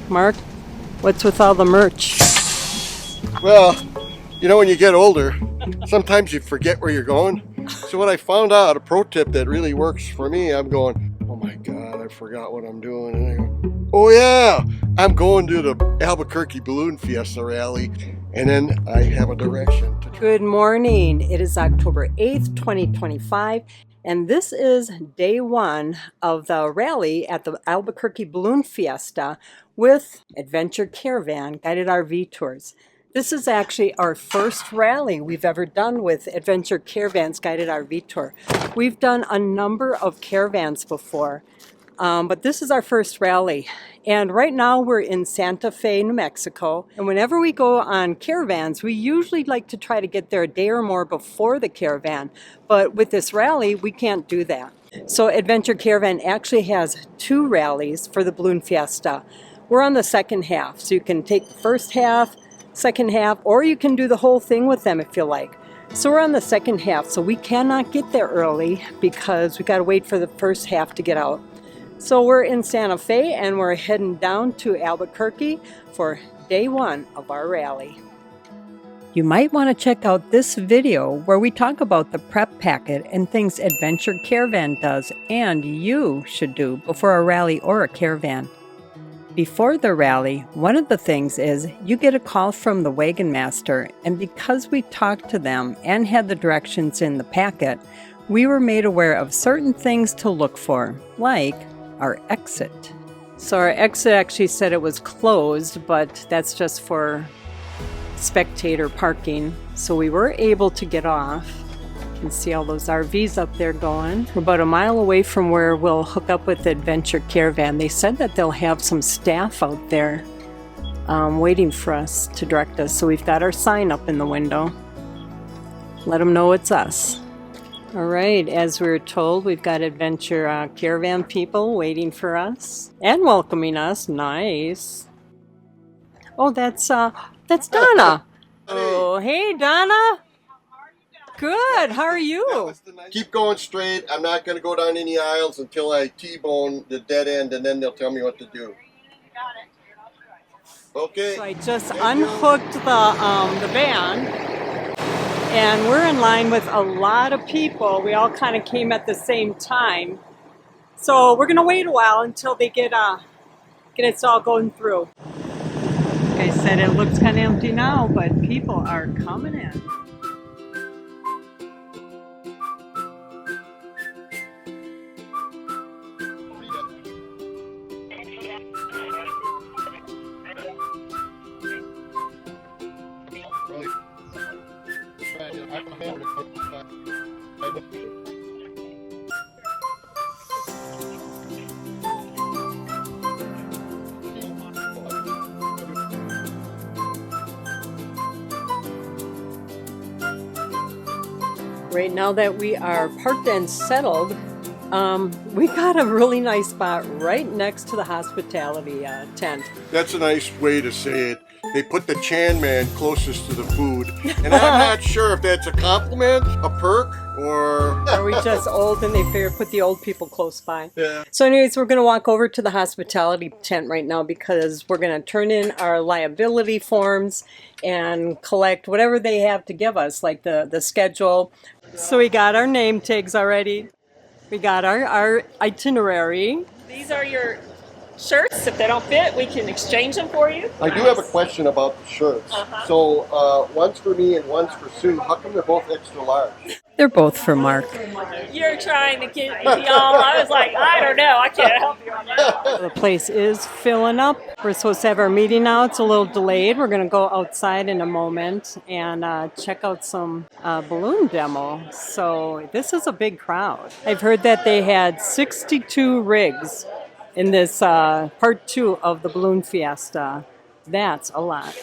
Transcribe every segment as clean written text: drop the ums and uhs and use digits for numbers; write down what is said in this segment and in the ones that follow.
Mark, what's with all the merch? Well, you know, when you get older, sometimes you forget where you're going. So what I found out, a pro tip that really works for me, I'm going, oh my God, I forgot what I'm doing. And I go, oh yeah, I'm going to the Albuquerque Balloon Fiesta rally. And then I have a direction. Good morning. It is October 8th, 2025. And this is day one of the rally at the Albuquerque Balloon Fiesta with Adventure Caravan Guided RV Tours. This is actually our first rally we've ever done with Adventure Caravan's Guided RV Tour. We've done a number of caravans before, but this is our first rally. And right now we're in Santa Fe, New Mexico. And whenever we go on caravans, we usually like to try to get there a day or more before the caravan. But with this rally, we can't do that. So Adventure Caravan actually has two rallies for the Balloon Fiesta. We're on the second half, so you can take the first half, second half, or you can do the whole thing with them if you like. So we're on the second half, so we cannot get there early because we got to wait for the first half to get out. So we're in Santa Fe and we're heading down to Albuquerque for day one of our rally. You might want to check out this video where we talk about the prep packet and things Adventure Caravan does and you should do before a rally or a caravan. Before the rally, one of the things is you get a call from the wagon master, and because we talked to them and had the directions in the packet, we were made aware of certain things to look for, like our exit. So our exit actually said it was closed, but that's just for spectator parking. So we were able to get off. You can see all those RVs up there going. We're about a mile away from where we'll hook up with the Adventure Caravan. They said that they'll have some staff out there waiting for us to direct us. So we've got our sign up in the window. Let them know it's us. All right, as we were told, we've got Adventure Caravan people waiting for us and welcoming us. Nice. Oh, that's Donna. Oh, hey, Donna. Good. How are you? Keep going straight. I'm not going to go down any aisles until I T-bone the dead end, and then they'll tell me what to do. Got it. Okay. So I just unhooked the van, and we're in line with a lot of people. We all kind of came at the same time. So we're going to wait a while until they get it all going through. Like I said, it looks kind of empty now, but people are coming in. Right now that we are parked and settled, we got a really nice spot right next to the hospitality tent. That's a nice way to say it. They put the Chan man closest to the food. And I'm not sure if that's a compliment, a perk, or... Are we just old and they figure put the old people close by? Yeah. So anyways, we're going to walk over to the hospitality tent right now because we're going to turn in our liability forms and collect whatever they have to give us, like the schedule. So we got our name tags already. We got our itinerary. These are your shirts. If they don't fit, we can exchange them for you. I do have a question about the shirts. So one's for me and one's for Sue. How come they're both extra large? They're both for Mark. You're trying to get me all. I was like, I don't know. I can't help you on that. The place is filling up. We're supposed to have our meeting now. It's a little delayed. We're going to go outside in a moment and check out some balloon demo. So this is a big crowd. I've heard that they had 62 rigs in this part two of the Balloon Fiesta. That's a lot.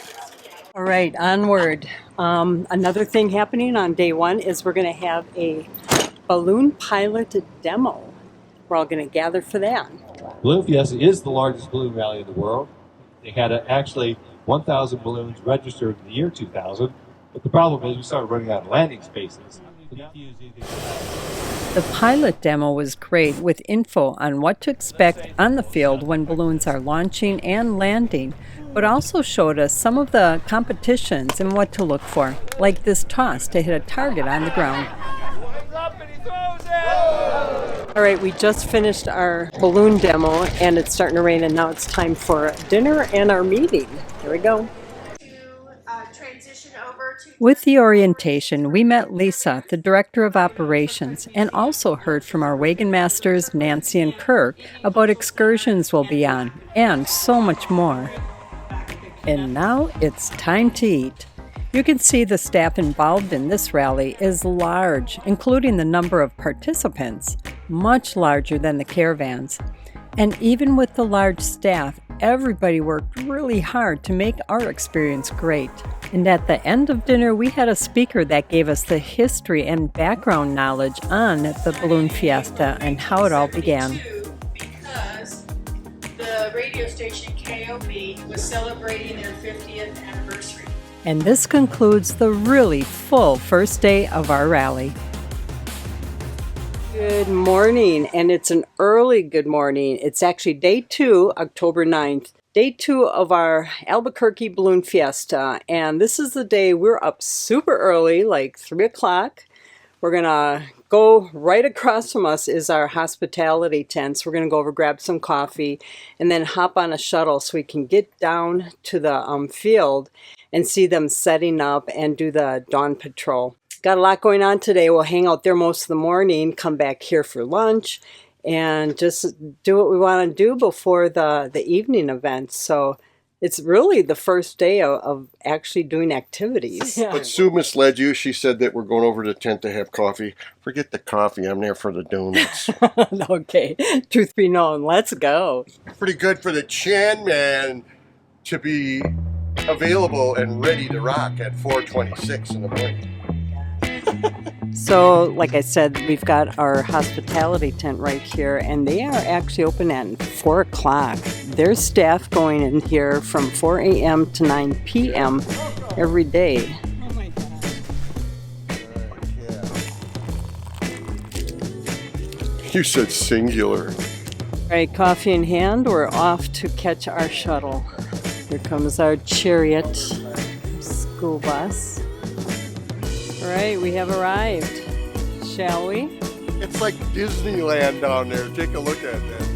All right, onward. Another thing happening on day one is we're going to have a balloon pilot demo. We're all going to gather for that. Balloon Fiesta is the largest balloon rally in the world. They had actually 1,000 balloons registered in the year 2000, but the problem is we started running out of landing spaces. The pilot demo was great with info on what to expect on the field when balloons are launching and landing, but also showed us some of the competitions and what to look for, like this toss to hit a target on the ground. All right, we just finished our balloon demo and it's starting to rain, and now it's time for dinner and our meeting. Here we go. With the orientation, we met Lisa, the Director of Operations, and also heard from our wagon masters, Nancy and Kirk, about excursions we'll be on, and so much more. And now it's time to eat. You can see the staff involved in this rally is large, including the number of participants, much larger than the Caravans. And even with the large staff, everybody worked really hard to make our experience great. And at the end of dinner, we had a speaker that gave us the history and background knowledge on the Balloon Fiesta and how it all began. Because the radio station KOB was celebrating their 50th anniversary. And this concludes the really full first day of our rally. Good morning, and it's an early good morning. It's actually day 2, October 9th. Day 2 of our Albuquerque Balloon Fiesta, and this is the day we're up super early, like 3 o'clock. We're gonna go right across from us is our hospitality tent. So we're gonna go over, grab some coffee, and then hop on a shuttle so we can get down to the field and see them setting up and do the dawn patrol. Got a lot going on today. We'll hang out there most of the morning, come back here for lunch, and just do what we want to do before the evening event. So it's really the first day of actually doing activities. Yeah. But Sue misled you. She said that we're going over to the tent to have coffee. Forget the coffee. I'm there for the donuts. Okay, truth be known, let's go. Pretty good for the Chan Man to be available and ready to rock at 4:26 in the morning. So, like I said, we've got our hospitality tent right here, and they are actually open at 4 o'clock. There's staff going in here from 4 a.m. to 9 p.m. every day. Oh my God. You said singular. All right, coffee in hand, we're off to catch our shuttle. Here comes our chariot school bus. All right, we have arrived. Shall we? It's like Disneyland down there. Take a look at that.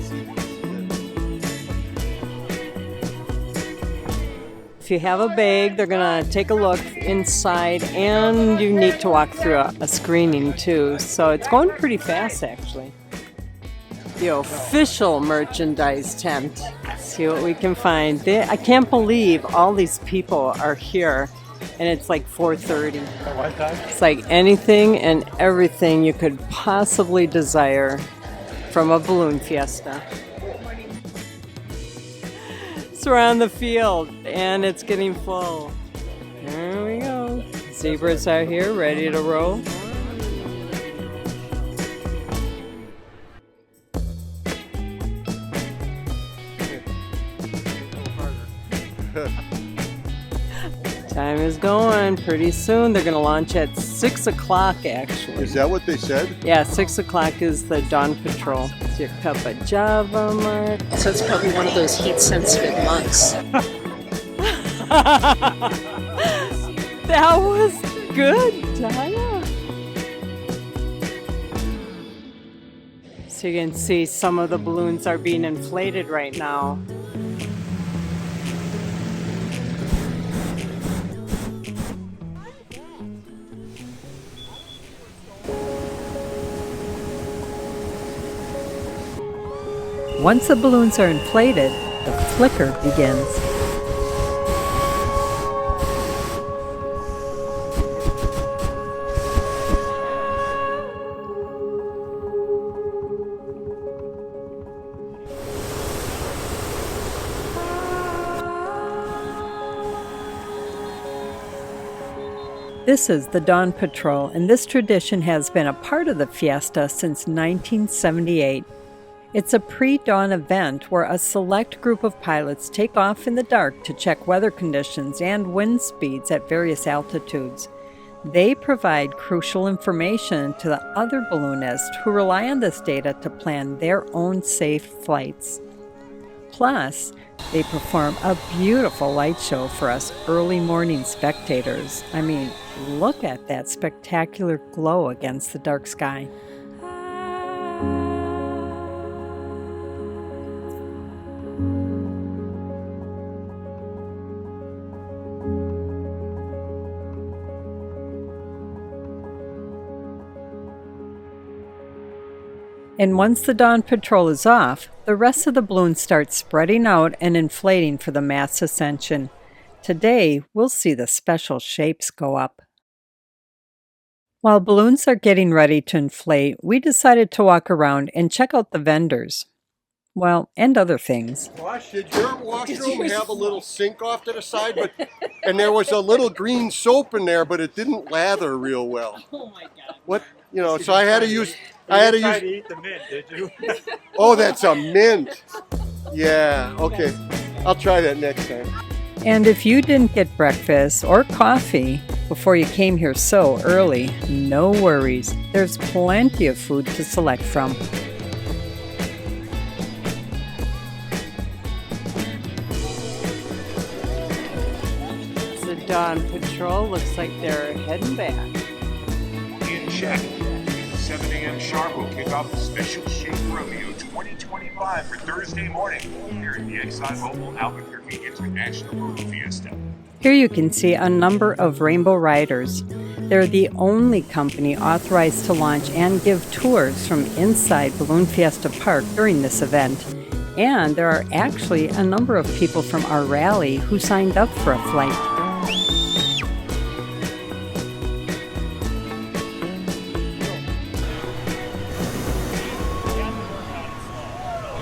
If you have a bag, they're gonna take a look inside, and you need to walk through a screening too. So it's going pretty fast, actually. The official merchandise tent. Let's see what we can find. I can't believe all these people are here. And it's like 4:30. It's like anything and everything you could possibly desire from a balloon fiesta. It's around the field and it's getting full. There we go. Zebras are here ready to roll. Time is going. Pretty soon they're going to launch at 6 o'clock, actually. Is that what they said? Yeah, 6 o'clock is the dawn patrol. It's your cup of java, Mark. So it's probably one of those heat-sensitive mugs. That was good, Daya. So you can see some of the balloons are being inflated right now. Once the balloons are inflated, the flicker begins. This is the Dawn Patrol, and this tradition has been a part of the fiesta since 1978. It's a pre-dawn event where a select group of pilots take off in the dark to check weather conditions and wind speeds at various altitudes. They provide crucial information to the other balloonists who rely on this data to plan their own safe flights. Plus, they perform a beautiful light show for us early morning spectators. I mean, look at that spectacular glow against the dark sky. And once the dawn patrol is off, the rest of the balloons start spreading out and inflating for the mass ascension. Today, we'll see the special shapes go up. While balloons are getting ready to inflate, we decided to walk around and check out the vendors. Well, and other things. Gosh, did your washroom have a little sink off to the side? And there was a little green soap in there, but it didn't lather real well. Oh my God. What, so I had to use... I tried to eat the mint, did you? Oh, that's a mint. Yeah, okay. I'll try that next time. And if you didn't get breakfast or coffee before you came here so early, no worries. There's plenty of food to select from. The dawn patrol looks like they're heading back. In check. 7 a.m. sharp will kick off the Special Shape Rodeo 2025 for Thursday morning here at the ExxonMobil Albuquerque International Balloon Fiesta. Here you can see a number of rainbow riders. They're the only company authorized to launch and give tours from inside Balloon Fiesta Park during this event. And there are actually a number of people from our rally who signed up for a flight.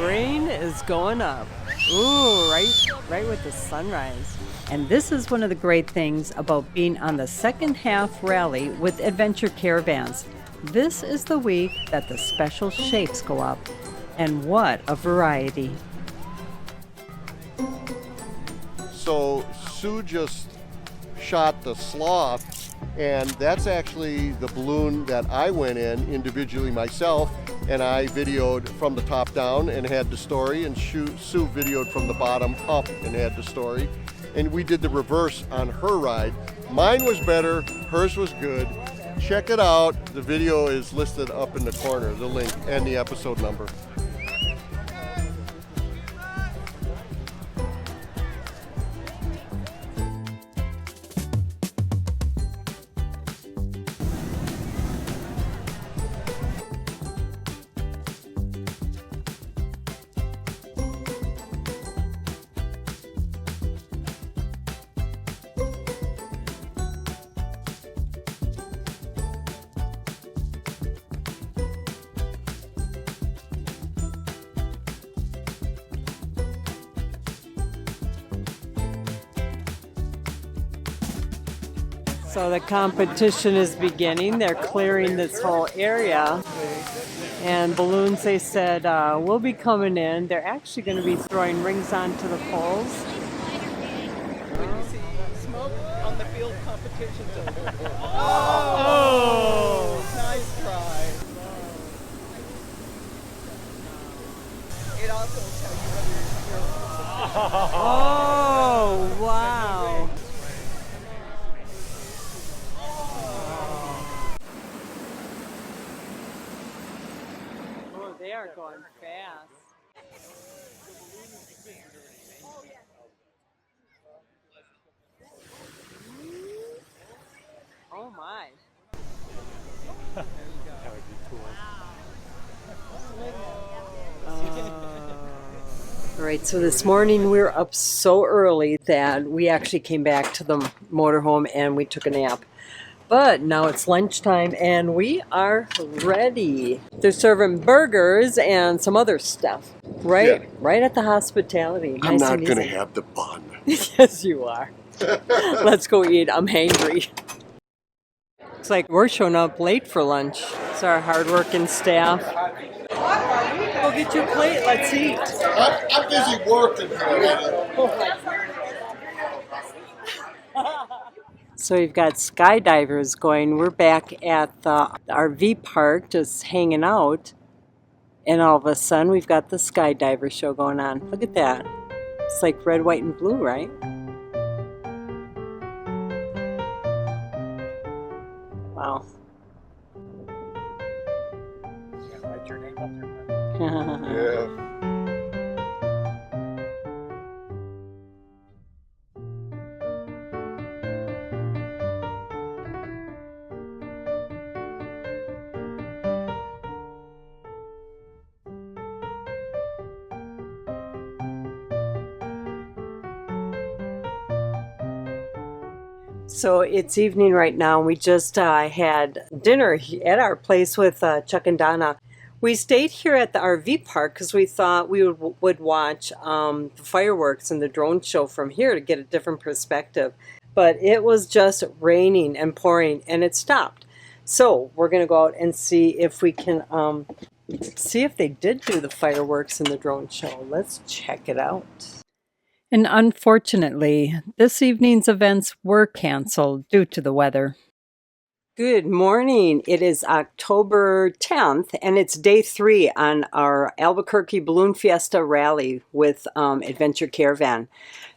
Rain is going up. Ooh, right with the sunrise. And this is one of the great things about being on the second half rally with Adventure Caravans. This is the week that the special shapes go up. And what a variety. So Sue just shot the sloth, and that's actually the balloon that I went in individually myself, and I videoed from the top down and had the story, and Sue videoed from the bottom up and had the story. And we did the reverse on her ride. Mine was better, hers was good. Check it out. The video is listed up in the corner, the link and the episode number. So the competition is beginning. They're clearing this whole area. And balloons, they said, will be coming in. They're actually going to be throwing rings onto the poles. When you see smoke on the field competitions over. Oh! Nice try. It also will tell you whether you're Oh, wow. Oh, they are going fast. Oh my. That would be cool. All right, so this morning we were up so early that we actually came back to the motorhome and we took a nap. But now it's lunchtime and we are ready. They're serving burgers and some other stuff, right? Yeah. Right at the hospitality. I'm Nice not and going to easy. have the bun. Yes, you are. Let's go eat. I'm hangry. Looks like we're showing up late for lunch. It's our hardworking staff. Go get your plate. Let's eat. I'm busy working already. So we've got Skydivers going. We're back at the RV park just hanging out. And all of a sudden we've got the Skydiver show going on. Look at that. It's like red, white, and blue, right? Wow. Yeah, write your name up there. Yeah. So it's evening right now. We just had dinner at our place with Chuck and Donna. We stayed here at the RV park because we thought we would watch the fireworks and the drone show from here to get a different perspective. But it was just raining and pouring, and it stopped. So we're going to go out and see if we can see if they did do the fireworks and the drone show. Let's check it out. And unfortunately, this evening's events were canceled due to the weather. Good morning. It is October 10th, and it's day 3 on our Albuquerque Balloon Fiesta rally with Adventure Caravan.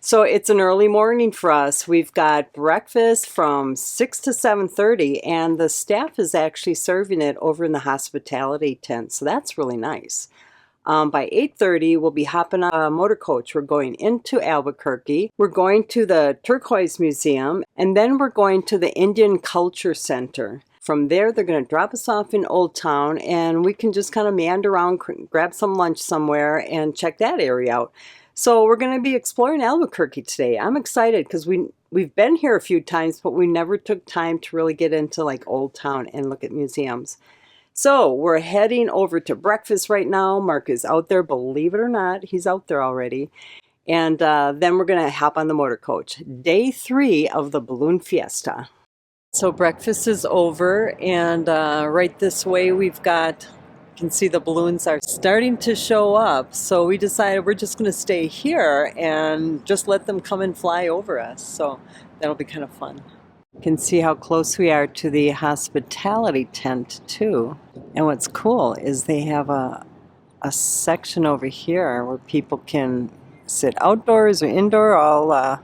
So it's an early morning for us. We've got breakfast from 6 to 7:30, and the staff is actually serving it over in the hospitality tent, so that's really nice. By 8:30, we'll be hopping on a Motorcoach. We're going into Albuquerque. We're going to the Turquoise Museum, and then we're going to the Indian Culture Center. From there, they're going to drop us off in Old Town, and we can just kind of meander around, grab some lunch somewhere, and check that area out. So we're going to be exploring Albuquerque today. I'm excited because we've been here a few times, but we never took time to really get into like Old Town and look at museums. So we're heading over to breakfast right now. Mark is out there, believe it or not, he's out there already. And then we're going to hop on the Motorcoach. Day 3 of the Balloon Fiesta. So breakfast is over, and right this way we've got, you can see the balloons are starting to show up. So we decided we're just going to stay here and just let them come and fly over us. So that'll be kind of fun. You can see how close we are to the hospitality tent too. And what's cool is they have a section over here where people can sit outdoors or indoor, all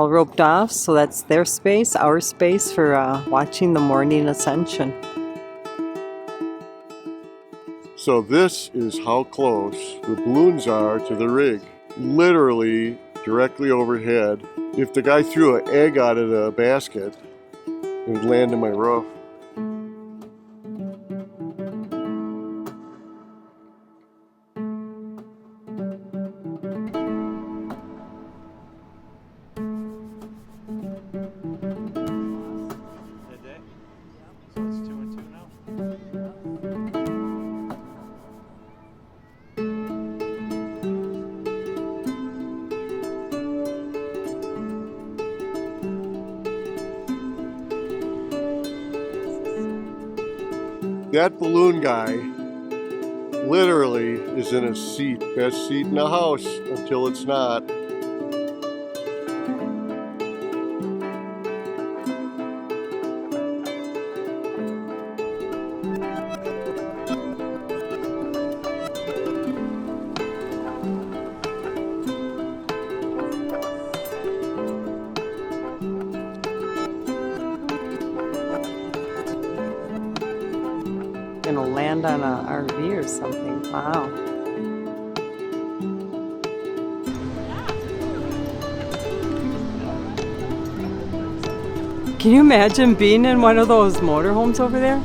roped off. So that's their space, our space for watching the morning Ascension. So this is how close the balloons are to the rig. Literally directly overhead. If the guy threw an egg out of the basket, it would land in my roof. Midday? So it's 2 and 2 now? That balloon guy literally is in a seat, best seat in the house until it's not. Gonna land on a RV or something. Wow. Can you imagine being in one of those motorhomes over there?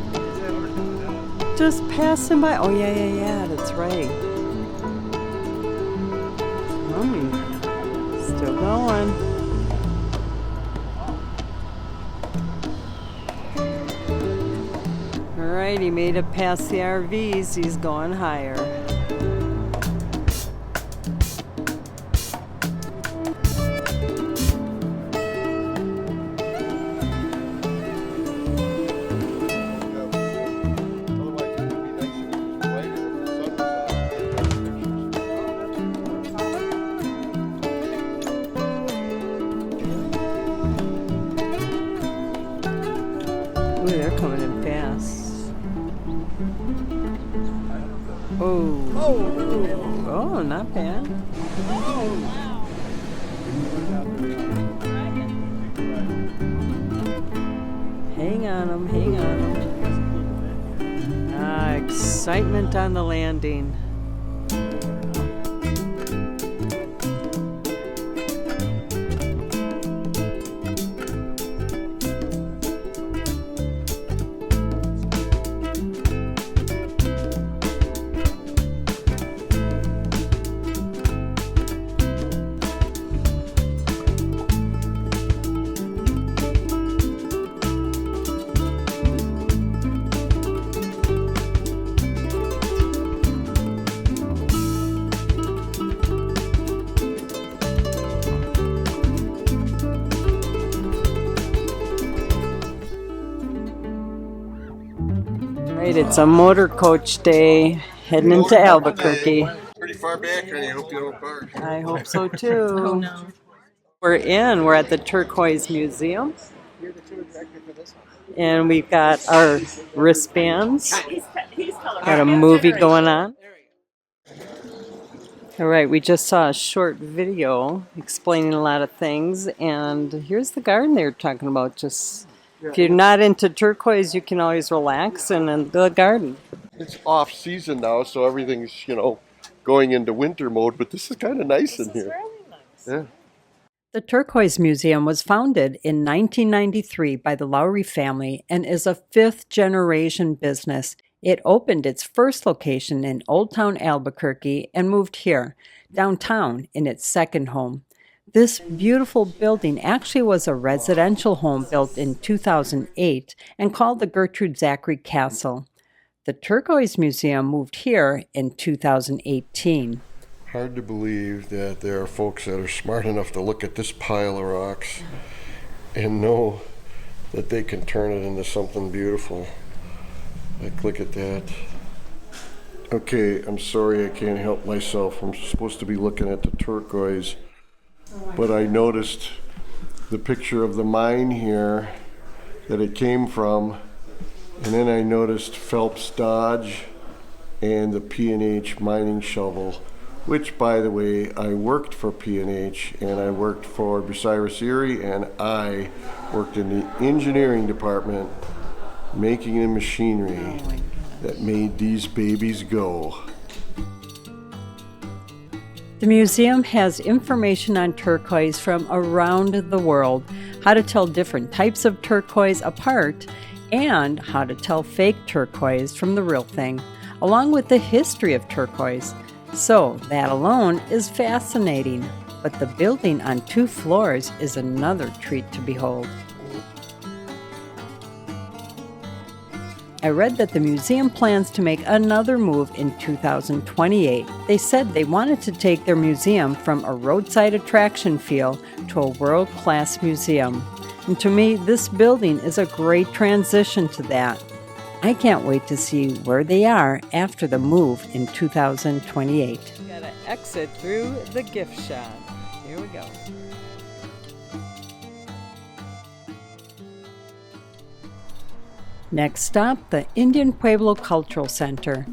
Just passing by. Oh yeah, that's right. Still going. Alright, he made it past the RVs. He's going higher. coming in fast. Oh. Oh, not bad. Hang on them, hang on them. Ah, excitement on the landing. Right, it's a Motorcoach day heading into Albuquerque. Pretty far back, honey. I hope you don't park. I hope so too. We're at the Turquoise Museum. And we've got our wristbands. Got a movie going on. All right, we just saw a short video explaining a lot of things, and here's the garden they were talking about. Just if you're not into turquoise, you can always relax in the garden. It's off season now, so everything's, going into winter mode, but this is kind of nice in here. Really nice. Yeah. The Turquoise Museum was founded in 1993 by the Lowry family and is a fifth-generation business. It opened its first location in Old Town Albuquerque and moved here, downtown, in its second home. This beautiful building actually was a residential home built in 2008 and called the Gertrude Zachary Castle. The Turquoise Museum moved here in 2018. Hard to believe that there are folks that are smart enough to look at this pile of rocks and know that they can turn it into something beautiful. Like, look at that. Okay, I'm sorry I can't help myself. I'm supposed to be looking at the turquoise, but I noticed the picture of the mine here that it came from, and then I noticed Phelps Dodge and the P&H mining shovel, which, by the way, I worked for P&H, and I worked for Bucyrus Erie, and I worked in the engineering department making the machinery that made these babies go. The museum has information on turquoise from around the world, how to tell different types of turquoise apart, and how to tell fake turquoise from the real thing, along with the history of turquoise. So that alone is fascinating, but the building on 2 floors is another treat to behold. I read that the museum plans to make another move in 2028. They said they wanted to take their museum from a roadside attraction feel to a world-class museum. And to me, this building is a great transition to that. I can't wait to see where they are after the move in 2028. We gotta exit through the gift shop. Here we go. Next stop, the Indian Pueblo Cultural Center.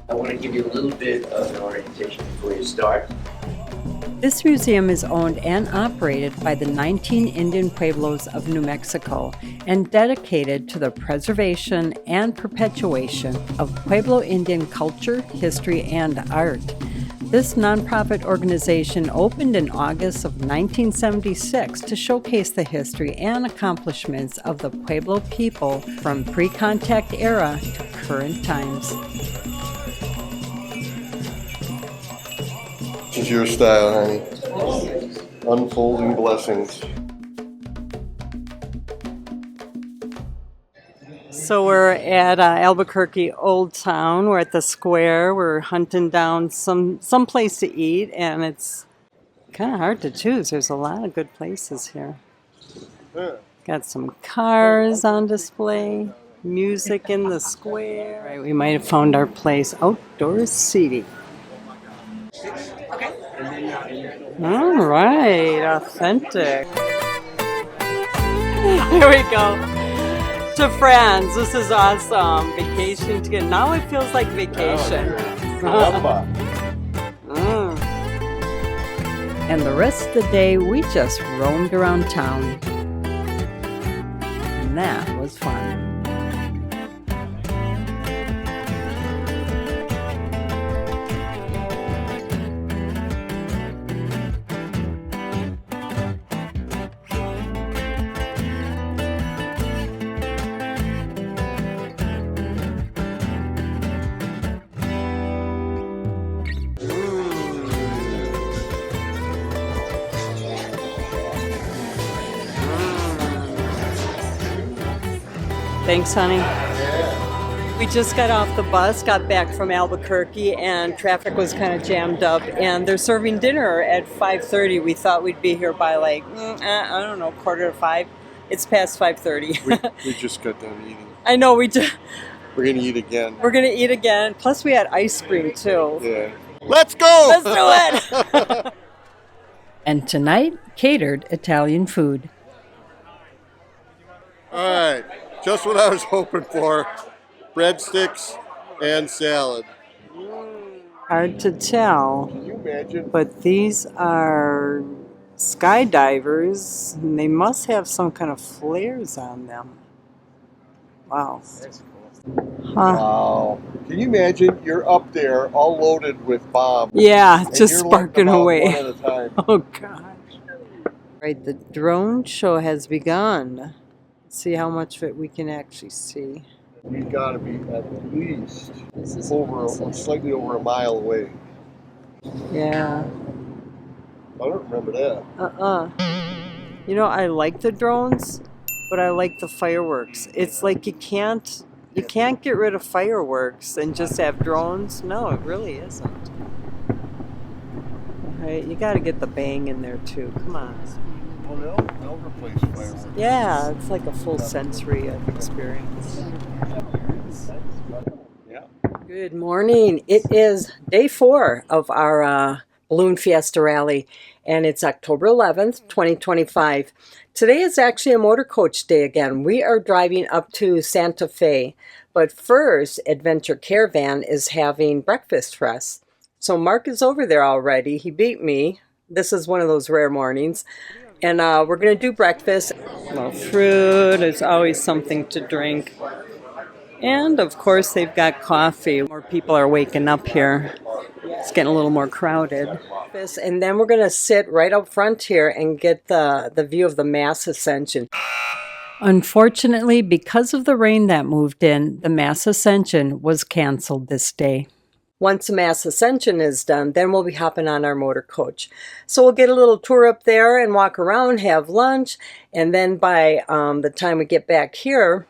I want to give you a little bit of an orientation before you start. This museum is owned and operated by the 19 Indian Pueblos of New Mexico and dedicated to the preservation and perpetuation of Pueblo Indian culture, history, and art. This nonprofit organization opened in August of 1976 to showcase the history and accomplishments of the Pueblo people from pre-contact era to current times. This is your style, honey. Unfolding blessings. So we're at Albuquerque Old Town. We're at the square. We're hunting down some place to eat, and it's kind of hard to choose. There's a lot of good places here. Got some cars on display, music in the square. Right, we might have found our place. Outdoor seating. All right, authentic. Here we go. to friends. This is awesome. Vacation together. Now it feels like vacation. And the rest of the day, we just roamed around town. And that was fun. Thanks, honey. We just got off the bus, got back from Albuquerque, and traffic was kind of jammed up. And they're serving dinner at 5:30. We thought we'd be here by like, I don't know, 4:45. It's past 5:30. We just got done eating. I know, we do. We're going to eat again. We're going to eat again. Plus, we had ice cream, too. Yeah. Let's go! Let's do it! And tonight, catered Italian food. All right. Just what I was hoping for. Breadsticks and salad. Hard to tell. Can you imagine? But these are skydivers, and they must have some kind of flares on them. Wow. Wow. Can you imagine? You're up there all loaded with bombs. Yeah, just you're sparking letting them away. out one at a time. Oh, gosh. Right, the drone show has begun. Let's see how much of it we can actually see. We've got to be at least slightly over a mile away. Yeah. I don't remember that. You know, I like the drones, but I like the fireworks. It's like you can't get rid of fireworks and just have drones. No, it really isn't. Right, you got to get the bang in there too. Come on. Well, they'll replace fireworks. Yeah, it's like a full sensory experience. Yeah. Good morning. It is day 4 of our Balloon Fiesta rally, and it's October 11th, 2025. Today is actually a Motorcoach day again. We are driving up to Santa Fe, but first, Adventure Caravan is having breakfast for us. So Mark is over there already. He beat me. This is one of those rare mornings. And we're going to do breakfast. Well, fruit, there's always something to drink. And, of course, they've got coffee. More people are waking up here. It's getting a little more crowded. And then we're going to sit right up front here and get the view of the Mass Ascension. Unfortunately, because of the rain that moved in, the Mass Ascension was canceled this day. Once the Mass Ascension is done, then we'll be hopping on our Motorcoach. So we'll get a little tour up there and walk around, have lunch, and then by the time we get back here,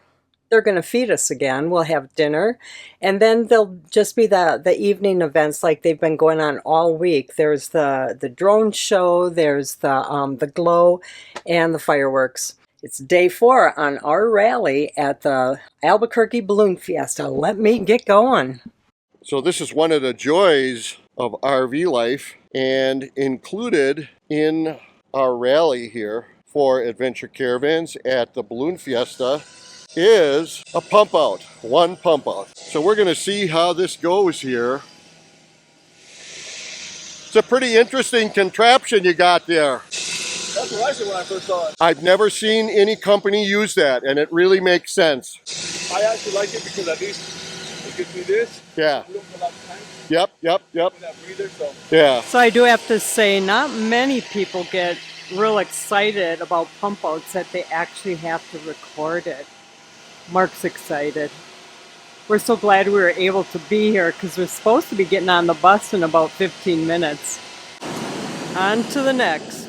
they're going to feed us again. We'll have dinner, and then there'll just be the evening events like they've been going on all week. There's the drone show, there's the glow, and the fireworks. It's day 4 on our rally at the Albuquerque Balloon Fiesta. Let me get going. So this is one of the joys of RV life, and included in our rally here for Adventure Caravans at the Balloon Fiesta is a pump out, one pump out. So we're going to see how this goes here. It's a pretty interesting contraption you got there. That's what I said when I first saw it. I've never seen any company use that, and it really makes sense. I actually like it because at least it gives me this. Yeah. We don't put a lot of time. Yep. That breather, so. Yeah. So I do have to say, not many people get real excited about pump outs that they actually have to record it. Mark's excited. We're so glad we were able to be here because we're supposed to be getting on the bus in about 15 minutes. On to the next.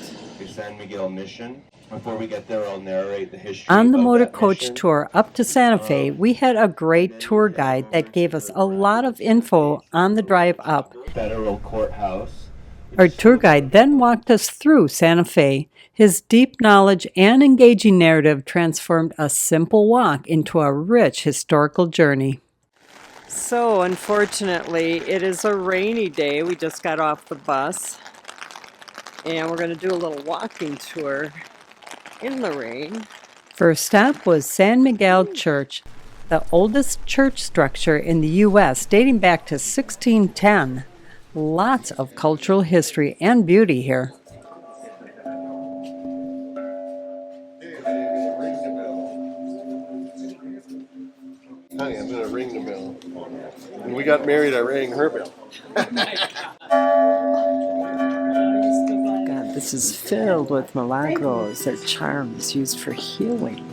San Miguel mission. Before we get there, I'll narrate the history. On the Motorcoach tour up to Santa Fe, we had a great tour guide that gave us a lot of info on the drive up. Federal Courthouse. Our tour guide then walked us through Santa Fe. His deep knowledge and engaging narrative transformed a simple walk into a rich historical journey. So, unfortunately, it is a rainy day. We just got off the bus, and we're going to do a little walking tour in the rain. First stop was San Miguel Church, the oldest church structure in the U.S., dating back to 1610. Lots of cultural history and beauty here. Honey, I'm going to ring the bell. When we got married, I rang her bell. God, this is filled with milagros. They're charms used for healing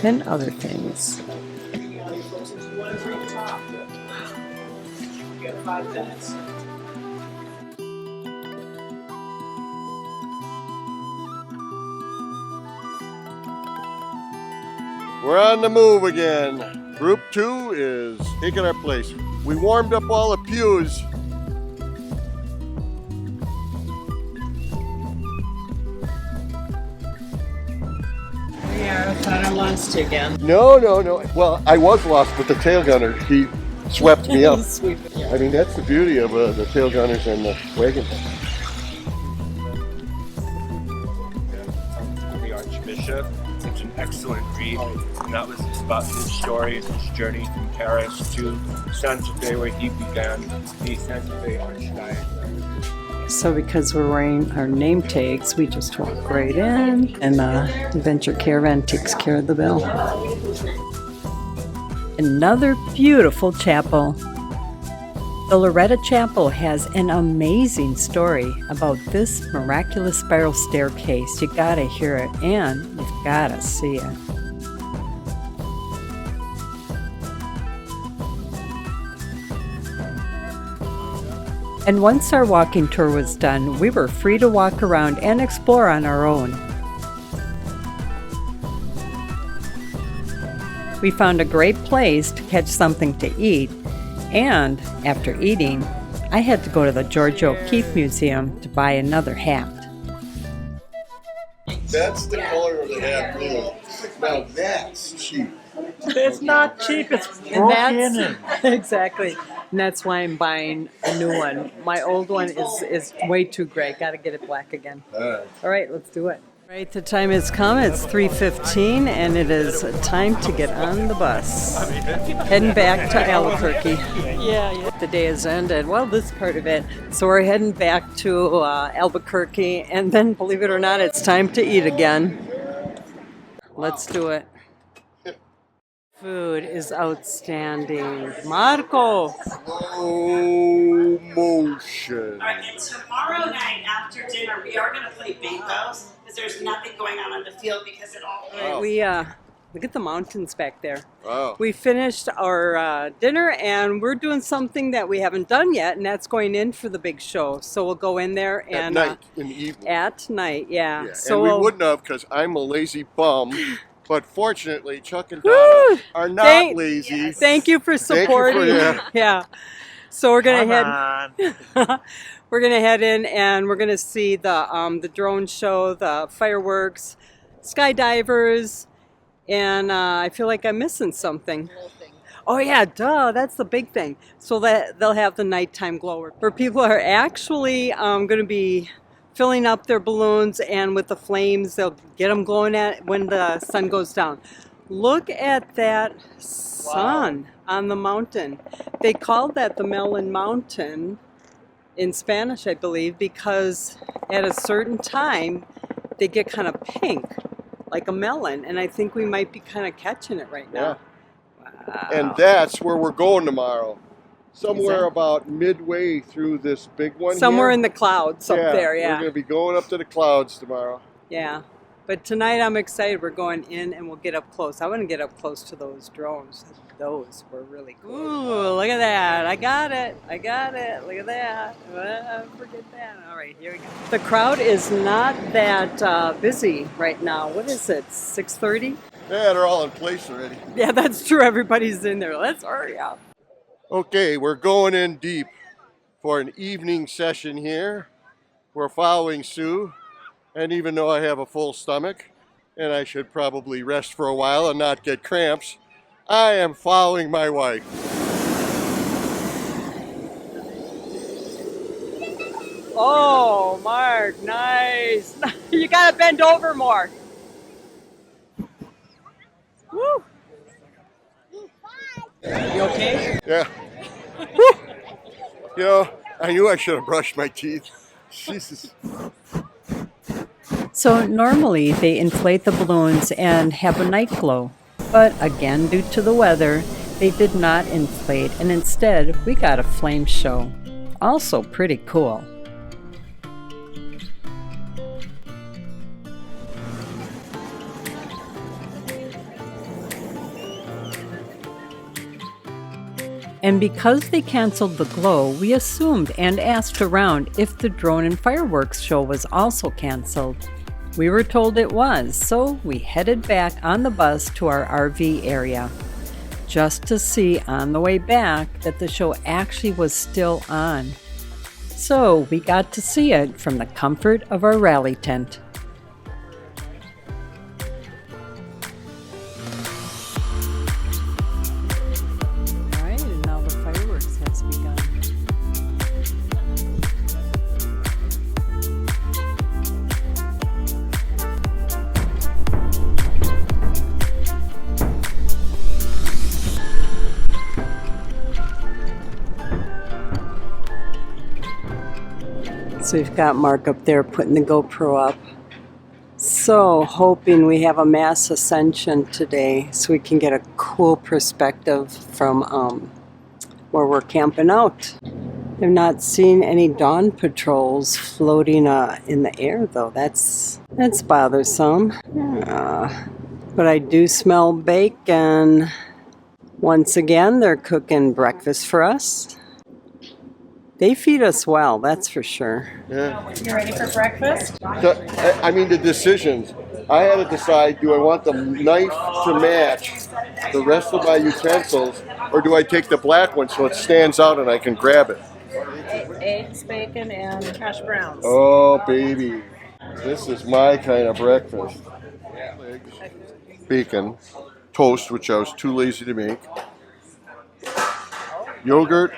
and other things. We're on the move again. Group 2 is taking our place. We warmed up all the pews. Yeah, I thought I lost you again. No. Well, I was lost with the tail gunner. He swept me up. I mean, that's the beauty of the tail gunners and the wagons. The Archbishop. Such an excellent read. And that was about his story, his journey from Paris to Santa Fe, where he began the Santa Fe Archdiocese. So because we're wearing our name tags, we just walk right in, and the Adventure Caravan takes care of the bill. Another beautiful chapel. The Loretto Chapel has an amazing story about this miraculous spiral staircase. You gotta hear it, and you've gotta see it. And once our walking tour was done, we were free to walk around and explore on our own. We found a great place to catch something to eat, and after eating, I had to go to the George O'Keeffe Museum to buy another hat. That's the color of the hat blue. Now that's cheap. It's not cheap, it's broken. Exactly. And that's why I'm buying a new one. My old one is way too gray. Got to get it black again. All right, let's do it. All right, the time has come. It's 3:15, and it is time to get on the bus. Heading back to Albuquerque. Yeah. The day has ended. Well, this part of it. So we're heading back to Albuquerque, and then, believe it or not, it's time to eat again. Let's do it. Food is outstanding. Marco! Slow motion. All right, and tomorrow night after dinner, we are going to play bingos because there's nothing going on the field because it all. Right, we look at the mountains back there. Wow. We finished our dinner, and we're doing something that we haven't done yet, and that's going in for the big show. So we'll go in there and at night, in the evening. At night, yeah. So and we wouldn't have because I'm a lazy bum. But fortunately, Chuck and Donna are not lazy. Yes. Thank you for supporting. Yeah. So we're gonna we're gonna head in, and we're gonna see the drone show, the fireworks, skydivers, and I feel like I'm missing something. Oh yeah, duh, that's the big thing. So that they'll have the nighttime glow where people are actually going to be filling up their balloons, and with the flames, they'll get them glowing at when the sun goes down. Look at that sun on the mountain. They called that the Melon Mountain in Spanish, I believe, because at a certain time, they get kind of pink, like a melon, and I think we might be kind of catching it right now. Wow. And that's where we're going tomorrow. Somewhere about midway through this big one. Somewhere in the clouds up there, yeah. We're going to be going up to the clouds tomorrow. Yeah. But tonight I'm excited. We're going in and we'll get up close. I want to get up close to those drones. Those were really cool. Ooh, look at that. I got it. Look at that. Forget that. All right, here we go. The crowd is not that busy right now. What is it, 6:30? Yeah, they're all in place already. Yeah, that's true. Everybody's in there. Let's hurry up. Okay, we're going in deep for an evening session here. We're following Sue, and even though I have a full stomach, and I should probably rest for a while and not get cramps, I am following my wife. Oh, Mark, nice. You gotta bend over more. Woo! You okay? Yeah. You know, I knew I should have brushed my teeth. Jesus. So normally they inflate the balloons and have a night glow. But again, due to the weather, they did not inflate, and instead we got a flame show. Also pretty cool. And because they canceled the glow, we assumed and asked around if the drone and fireworks show was also canceled. We were told it was, so we headed back on the bus to our RV area, just to see on the way back that the show actually was still on. So we got to see it from the comfort of our rally tent. So we've got Mark up there putting the GoPro up. So hoping we have a mass ascension today so we can get a cool perspective from where we're camping out. I've not seen any dawn patrols floating in the air though. That's bothersome. But I do smell bacon. Once again, they're cooking breakfast for us. They feed us well, that's for sure. Yeah. You ready for breakfast? I mean, the decisions. I had to decide, do I want the knife to match the rest of my utensils, or do I take the black one so it stands out and I can grab it? Eggs, bacon, and hash browns. Oh, baby. This is my kind of breakfast. Eggs, bacon, toast, which I was too lazy to make, yogurt,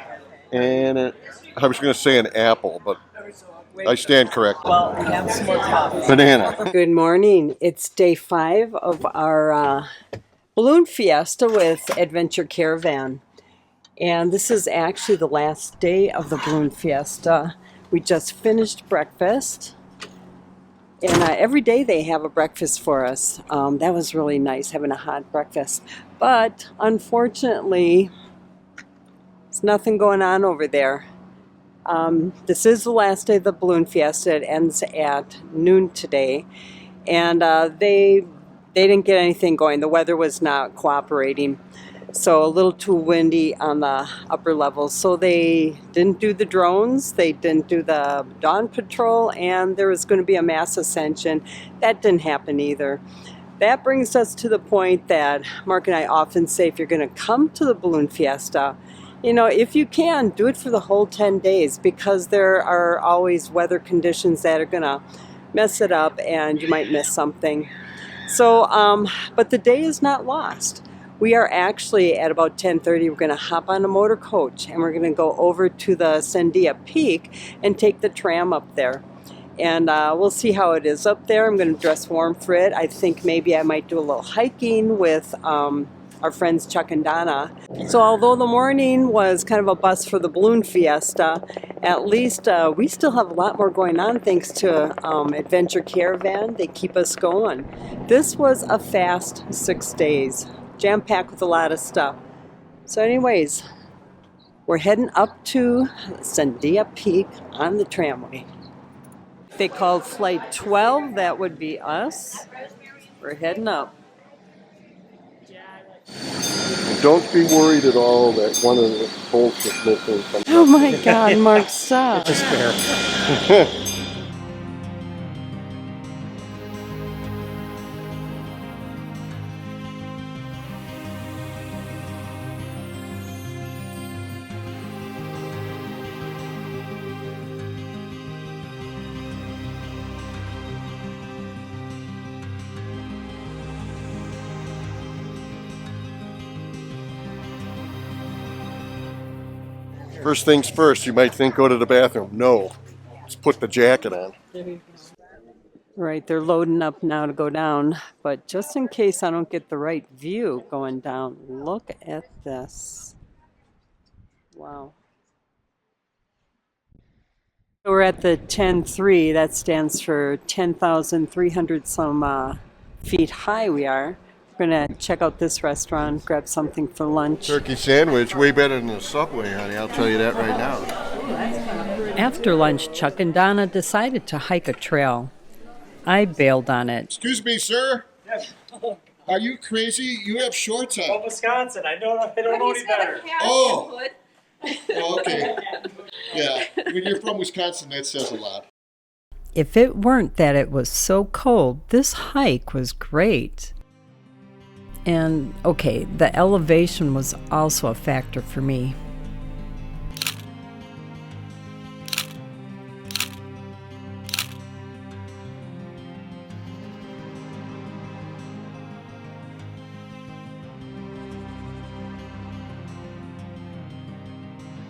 and I was going to say an apple, but I stand corrected. Well, we have some more coffee. Banana. Good morning. It's day 5 of our Balloon Fiesta with Adventure Caravan. And this is actually the last day of the Balloon Fiesta. We just finished breakfast. And every day they have a breakfast for us. That was really nice, having a hot breakfast. But unfortunately, there's nothing going on over there. This is the last day of the Balloon Fiesta. It ends at noon today. And they didn't get anything going. The weather was not cooperating. So a little too windy on the upper levels. So they didn't do the drones. They didn't do the dawn patrol. And there was going to be a mass ascension. That didn't happen either. That brings us to the point that Mark and I often say, if you're going to come to the Balloon Fiesta, you know, if you can, do it for the whole 10 days because there are always weather conditions that are going to mess it up and you might miss something. So, but the day is not lost. We are actually at about 10:30, we're going to hop on a Motorcoach and we're going to go over to the Sandia peak and take the tram up there. And we'll see how it is up there. I'm going to dress warm for it. I think maybe I might do a little hiking with our friends Chuck and Donna. So although the morning was kind of a bust for the Balloon Fiesta, at least we still have a lot more going on thanks to Adventure Caravan. They keep us going. This was a fast 6 days, jam-packed with a lot of stuff. So anyways, we're heading up to Sandia Peak on the Tramway. They called Flight 12, that would be us. We're heading up. Don't be worried at all that one of the bolts is missing. Oh my God, Mark, stop. It's a spare. First things first, you might think go to the bathroom. No, just put the jacket on. Right, they're loading up now to go down, but just in case I don't get the right view going down, look at this. Wow. We're at the 10-3. That stands for 10,300 some feet high we are. We're going to check out this restaurant, grab something for lunch. Turkey sandwich, way better than the Subway, honey. I'll tell you that right now. After lunch, Chuck and Donna decided to hike a trail. I bailed on it. Excuse me, sir. Yes. Are you crazy? You have shorts on. From Wisconsin. I don't know any better. Oh. Oh, okay. Yeah, when you're from Wisconsin, that says a lot. If it weren't that it was so cold, this hike was great. And, okay, the elevation was also a factor for me.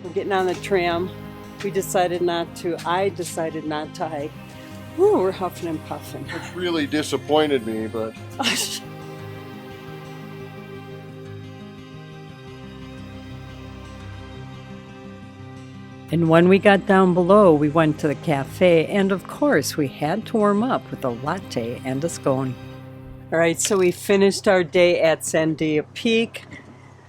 We're getting on the tram. I decided not to hike. Ooh, we're huffing and puffing. Which really disappointed me, but... And when we got down below, we went to the cafe, and of course, we had to warm up with a latte and a scone. All right, so we finished our day at Sandia Peak.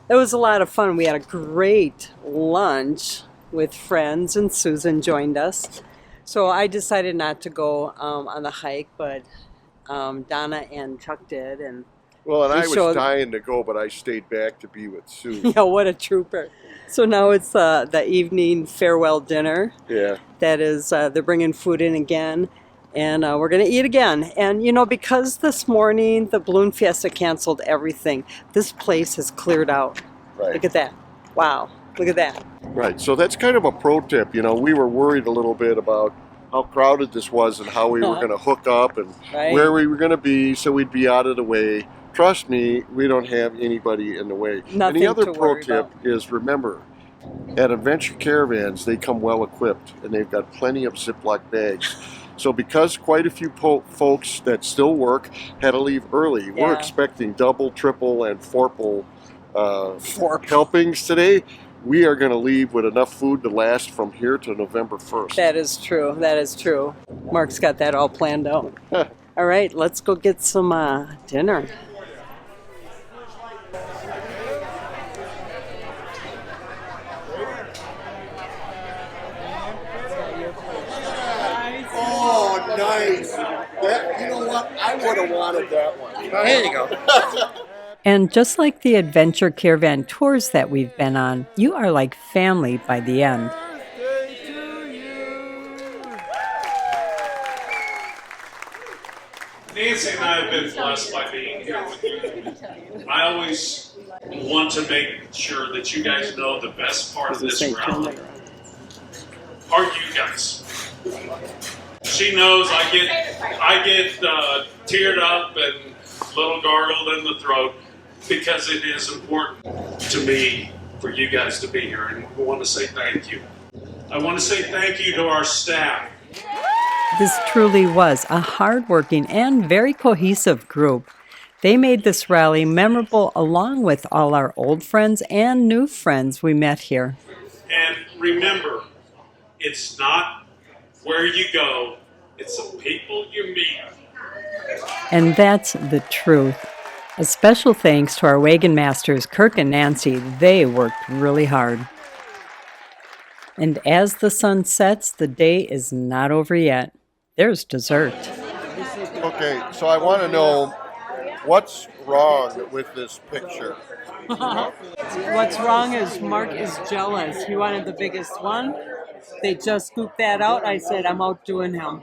It was a lot of fun. We had a great lunch with friends, and Susan joined us. So I decided not to go on the hike, but Donna and Chuck did. And well, and I was dying to go, but I stayed back to be with Sue. Yeah, what a trooper. So now it's the evening farewell dinner. Yeah. That is, they're bringing food in again, and we're going to eat again. And, you know, because this morning the Balloon Fiesta canceled everything, this place has cleared out. Right. Look at that. Wow. Look at that. Right. So that's kind of a pro tip. You know, we were worried a little bit about how crowded this was and how we were going to hook up and where we were going to be so we'd be out of the way. Trust me, we don't have anybody in the way. Nothing and the other to pro worry tip is, remember, at Adventure Caravans, they come well equipped and they've got plenty of Ziploc bags. So because quite a few folks that still work had to leave early, we're expecting double, triple, and fourple helpings today. We are going to leave with enough food to last from here to November 1st. That is true. That is true. Mark's got that all planned out. All right, let's go get some dinner. Oh, nice. That, you know what? I would have wanted that one. There you go. And just like the adventure caravan tours that we've been on, you are like family by the end. Nancy and I have been blessed by being here with you. I always want to make sure that you guys know the best part of this rally are you guys. She knows I get teared up and little gargled in the throat because it is important to me for you guys to be here, and we want to say thank you. I want to say thank you to our staff. This truly was a hardworking and very cohesive group. They made this rally memorable along with all our old friends and new friends we met here. And remember, it's not where you go, it's the people you meet. And that's the truth. A special thanks to our wagon masters, Kirk and Nancy. They worked really hard. And as the sun sets, the day is not over yet. There's dessert. Okay, so I want to know what's wrong with this picture. What's wrong is Mark is jealous. He wanted the biggest one. They just scooped that out. I said, I'm outdoing him.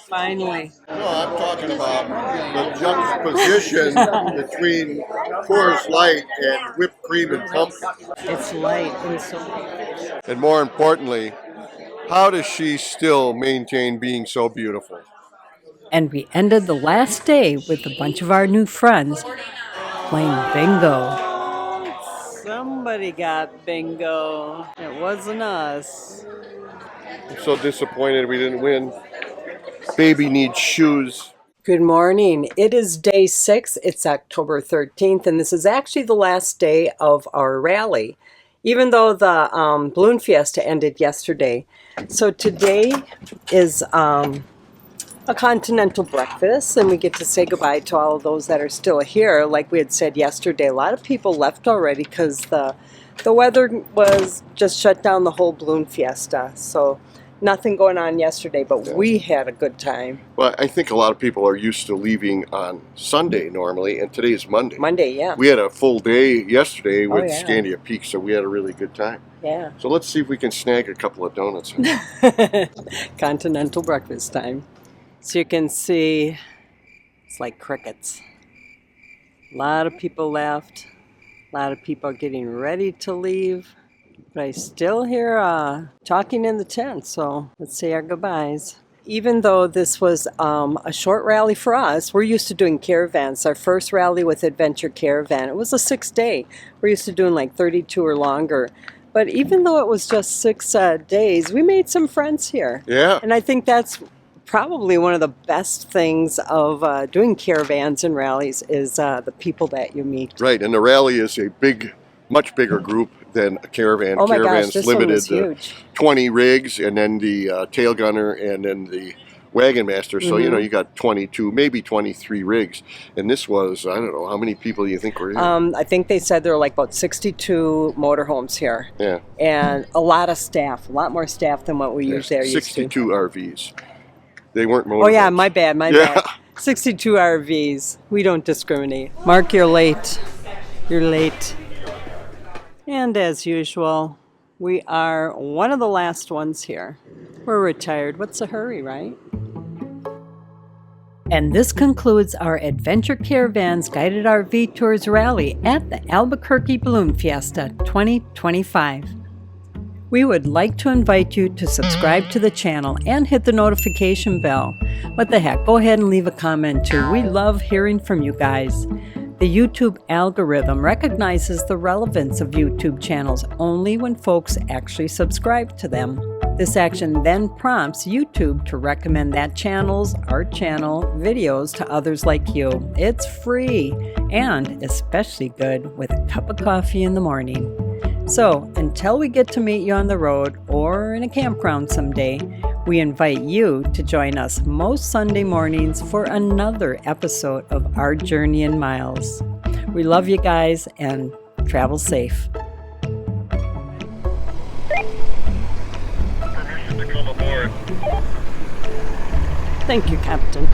Finally. No, I'm talking about the juxtaposition between Coors Light and whipped cream and pumpkin. It's light and so. And more importantly, how does she still maintain being so beautiful? And we ended the last day with a bunch of our new friends playing bingo. Somebody got bingo. It wasn't us. I'm so disappointed we didn't win. Baby needs shoes. Good morning. It is day 6. It's October 13th, and this is actually the last day of our rally, even though the Balloon Fiesta ended yesterday. So today is a continental breakfast, and we get to say goodbye to all of those that are still here. Like we had said yesterday, a lot of people left already because the weather was just shut down the whole Balloon Fiesta. So nothing going on yesterday, but we had a good time. Well, I think a lot of people are used to leaving on Sunday normally, and today is Monday. Monday, yeah. We had a full day yesterday with yeah. Sandia Peak, so we had a really good time. Yeah. So let's see if we can snag a couple of donuts. Continental breakfast time. So you can see it's like crickets. A lot of people left. A lot of people getting ready to leave. But I still hear talking in the tent, so let's say our goodbyes. Even though this was a short rally for us, we're used to doing caravans. Our first rally with Adventure Caravan, it was a 6-day. We're used to doing like 32 or longer. But even though it was just 6 days, we made some friends here. Yeah. And I think that's probably one of the best things of doing caravans and rallies is the people that you meet. Right, and the rally is a much bigger group than a caravan. Oh my Caravan's gosh, this limited one was to huge. 20 rigs, and then the tail gunner, and then the wagon master. So, you know, you got 22, maybe 23 rigs. And this was, I don't know, how many people do you think were here? I think they said there were like about 62 motorhomes here. Yeah. And a lot of staff, a lot more staff than what we usually are used to. 62 RVs. They weren't motorhomes. Oh yeah, my bad. 62 RVs. We don't discriminate. Mark, you're late. You're late. And as usual, we are one of the last ones here. We're retired. What's the hurry, right? And this concludes our Adventure Caravans Guided RV Tours Rally at the Albuquerque Balloon Fiesta 2025. We would like to invite you to subscribe to the channel and hit the notification bell. What the heck, go ahead and leave a comment too. We love hearing from you guys. The YouTube algorithm recognizes the relevance of YouTube channels only when folks actually subscribe to them. This action then prompts YouTube to recommend our channel, videos to others like you. It's free and especially good with a cup of coffee in the morning. So, until we get to meet you on the road or in a campground someday, we invite you to join us most Sunday mornings for another episode of Our Journey in Miles. We love you guys and travel safe. Permission to come aboard. Thank you, Captain.